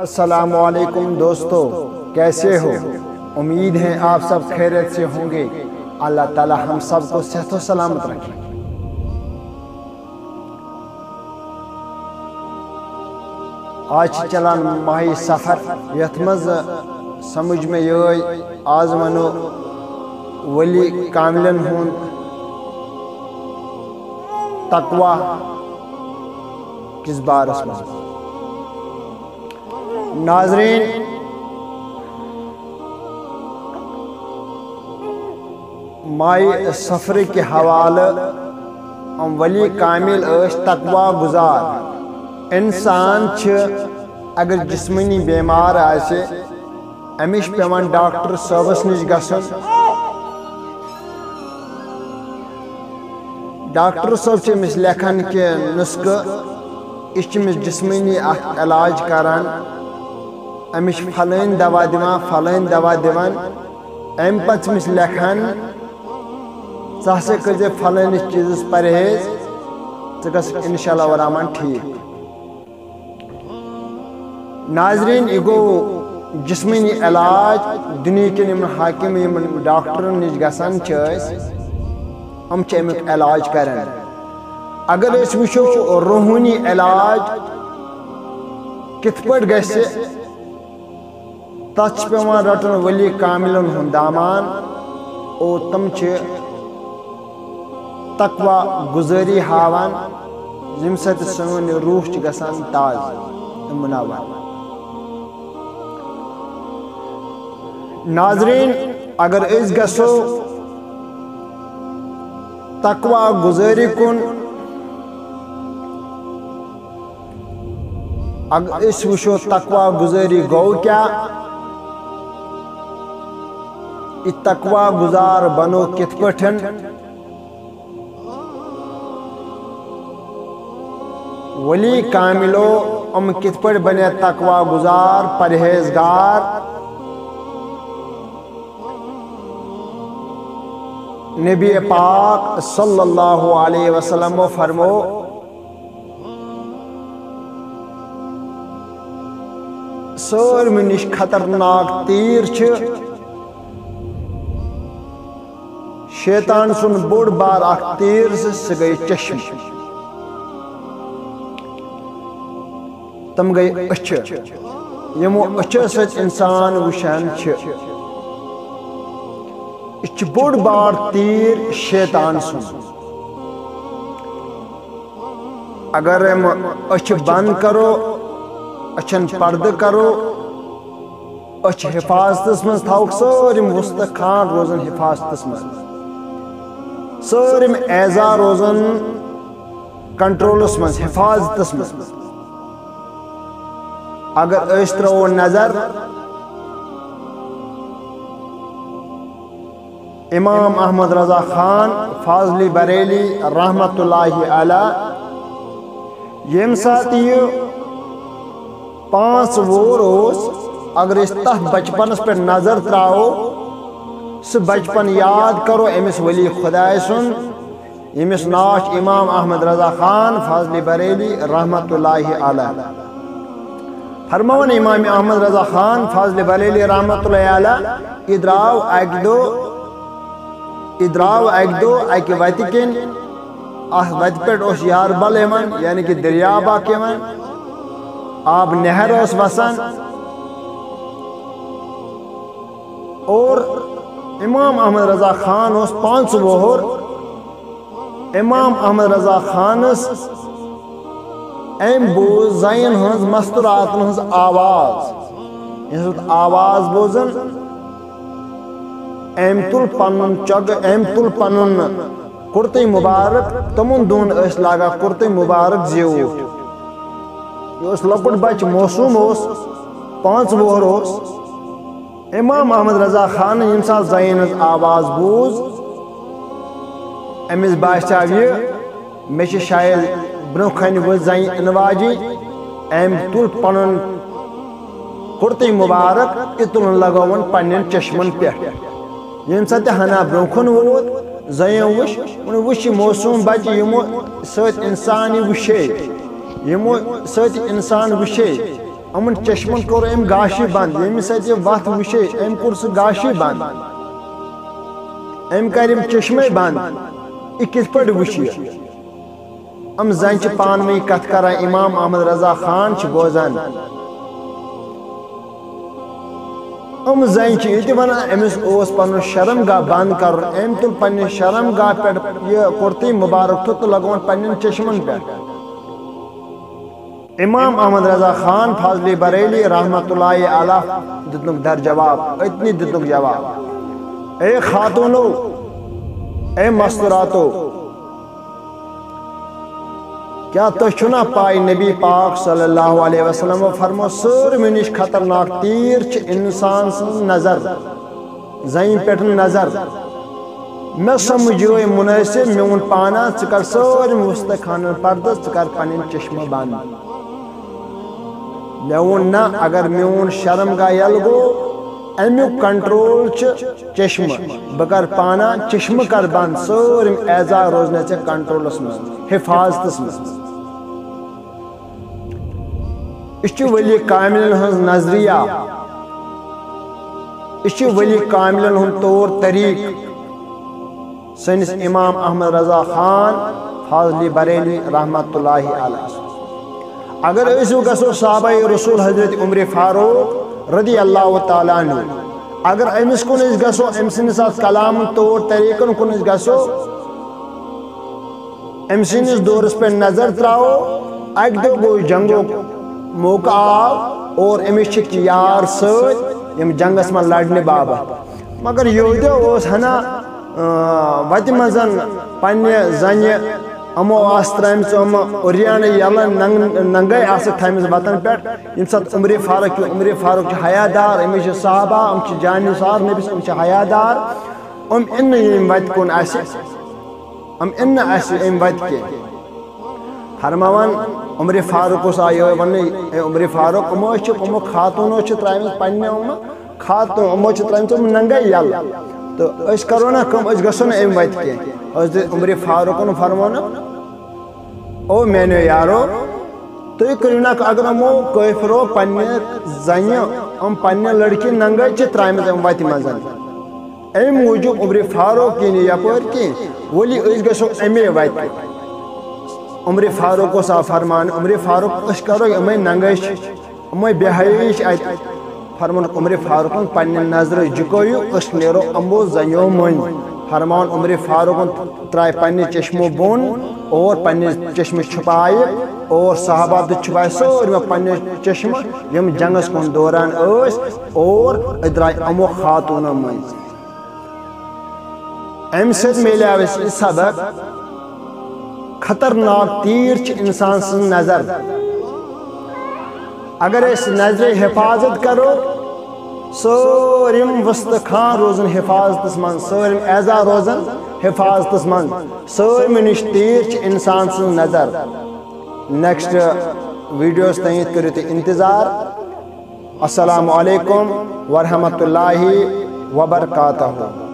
السلام علیکم دوستو، کیسے ہو؟ امید ہے آپ سب خیریت سے ہوں گے۔ اللہ تعالی ہم سب کو صحت و سلامت رکھے۔ آج چلان ماہی سفر یتھ مز سمجھ میں یہ آز ونو ولی کاملن ہون تقوی کس بارس میں۔ ناظرین، مائی سفر کے حوالہ ولی کامل تقوی گزار انسان اگر جسمانی بیمار آسے امش پیوان ڈاکٹر صاحبس نش گژھن۔ ڈاکٹر صاحب چھ امس لیکھان کہ نسخہ اس جسمانی علاج کران، امش فلین دوا دیوان فلین دوا دیوان، ام پتہ امس لیکھان ژٕ ہسا کٔرزِ فلٲنِس چیٖزس پرہیز، ژٕ گژھکھ انشاءاللہ الرحمن ٹھیک۔ ناظرین، یہ گو جسمانی علاج دنیا کن یم حاکم یم ڈاکٹرن نش گژھان ہم امیک علاج کران۔ اگر اس وچھو روحانی علاج کت پٲٹھۍ گژھِ، تتھ چھ پیوان رٹن ولی کاملن ہُنٛد دامان، اور تم چھ تقوی گزاری ہاوان یم سۭتۍ سون روح چھ گژھان تازٕ منور۔ ناظرین، اگر اس گژھو تقوی گزاری کن، اگر اس وچھو تقوی گزاری گو کیا، یہ تقوی گزار بنو کت پٲٹھۍ، ولی کاملو کت پٲٹھۍ بنے تقوی گزار پرہیزگار۔ نبی پاک صلی اللہ علیہ وسلم فرمو، سارِوٕے نِش خطرناک تیر چھ شیطان سن بوڑ بار اخ تیر سہ گئی چشم، تم گئی اچھ، یمو اچھو سۭتۍ انسان وٕچھان چھ۔ یہ چھ بوڑ بار تیر شیطان سن۔ اگر ہم اچھ بند کرو، اچھن پردہ کرو، اچھ حفاظتس مز تھاوک، سارم وسط خان روزن حفاظتس مز، سارم اعضا روزن کنٹرولس مز حفاظتس مز۔ اگر اس ترو نظر امام احمد رضا خان فاضلی بریلی رحمت اللہ علیہ یم سات یہ 5 وُہُر اوس، اگر اس تہ بچپنس پہ نظر تراو، سہ بچپن یاد کرو امس ولی خدائے سن یمس ناو چھ امام احمد رضا خان فاضلی بریلی رحمت اللہ علیہ۔ فرمون امام احمد رضا خان فاضل بریلی رحمت اللہ علیہ، ادراو اک دو اک وتہ کن، اتھ وتہ پہ اس یاربل یوان، یعنی کہ دریاب اک یوان، آب نہر اس وسان، اور امام احمد رضا خان اس 5 وُہُر۔ امام احمد رضا خانس ام بوز زین ہنز مستوراتن ہنز آواز، آواز بوزن، ام تل پنن چگ، ام تل پنن کرتے مبارک، تمن دون اس لاگا کرتے مبارک زیوٹ۔ یہ اس لکٹ بچ موسوم اس 5 وُہُر اس۔ امام احمد رضا خان یم سات زین ہنز آواز بوز، امس باسیو یہ مے چھ شاید برو کھن وہ زین انواجی، ام تل پنن کرتے مبارک اتن لگون پنن چشمن پہ۔ یم سات ہنا برو کھن ووت زین وش موسوم بچ یمو سۭتۍ انسان وشے، یمو سۭتۍ انسان وشے، امن چشمن کور ام گاشی بند یم سات یہ وت وچھے ام کور سہ گاشی بند ام کرم چشمے بند یہ کت پہ وچھ ام زن پان وی کت کران امام احمد رضا خان بوزان ام زن یہ ونان امس پن شرم گاہ بند کر ام تل پنہ شرم گاہ پہ یہ کرتی مبارک تو لگون پن چشمن پہ امام احمد رضا خان فاضلی بریلی رحمت اللہ علیہ دتنک در جواب اتنی دتنک جواب اے خاتونو اے مستوراتو کیا تو چھنا پائی نبی پاک صلی اللہ علیہ وسلم فرمو سارے نش خطرناک تیر چھ انسان سن نظر زین پہ نظر میں سمجھو مناسب میون پانا ثر سارے مستخان پردہ ثر پن چشمہ بند مے وون نا اگر میون شرم گاہ یل گو امیک کنٹرول چشمہ بہ کر پانا چشمہ کر بند سارے اعضاء روزنے ے کنٹرولس مز حفاظتس مز یہ ولی کاملن ہز نظریہ یہ ولی کاملن ہند طور طریق سنس امام احمد رضا خان فاضلی بریلی رحمت اللہ علیہ اگر اسو گسو صحابہ رسول حضرت عمر فاروق رضی اللہ تعالیٰ عنہ اگر امس کن گسو ام سندس کلام طور طریقن کن گسو ام سندس دورس پہ نظر تراو اک دہ گو جنگو موقع آو اور امس یار ست یم جنگس من لڑنے بابت مگر یہودیو اس ہنا وتہ مزن پنہ زنہ امو آس ترامس اوریان یلن ننگے آس تھامس وطن پہ یم سات عمر فاروق حیا دار امس صحابہ ام جان سار نبیس ام حیا دار ام ان وت کن ام وت کی فرمان عمر فاروق آئی ون اے عمر فاروق امو خاتونو ترامس پنہ خاتون امو ترامس ننگے یل تو اس کرو نا کم اس گسو نا ام وت کی عمر فاروق فرمانا او میں نے یارو تو کرو نا اگر امو کافرو پنہ زنہ پنہ لڑکی ننگے ترامس ام وت مز ام موجود عمر فاروق کی یپر کی ولی اس گسو امی وت عمر فاروق سا فرمان عمر فاروق اس کرو امے ننگش امے بے حیش فرمان عمر فاروق پنہ نظر جکویو اس نیرو امو زنیو من فرمان عمر فاروق ترائے پنہ چشمو بون اور پنہ چشمہ چھپائے اور صحابہ چھپائے سورے پنہ چشمہ یم جنگس کن دوران اس اور ادرائے امو خاتون من ام سد میلے اس سبق خطرناک تیر انسان سن نظر اگر اس نظر حفاظت کرو سورم وسطخان روزن حفاظت من سورم اعضاء روزن حفاظت من سورم نش تیر انسان سن نظر نیکسٹ ویڈیوز تین کرو انتظار السلام علیکم ورحمۃ اللہ وبرکاتہ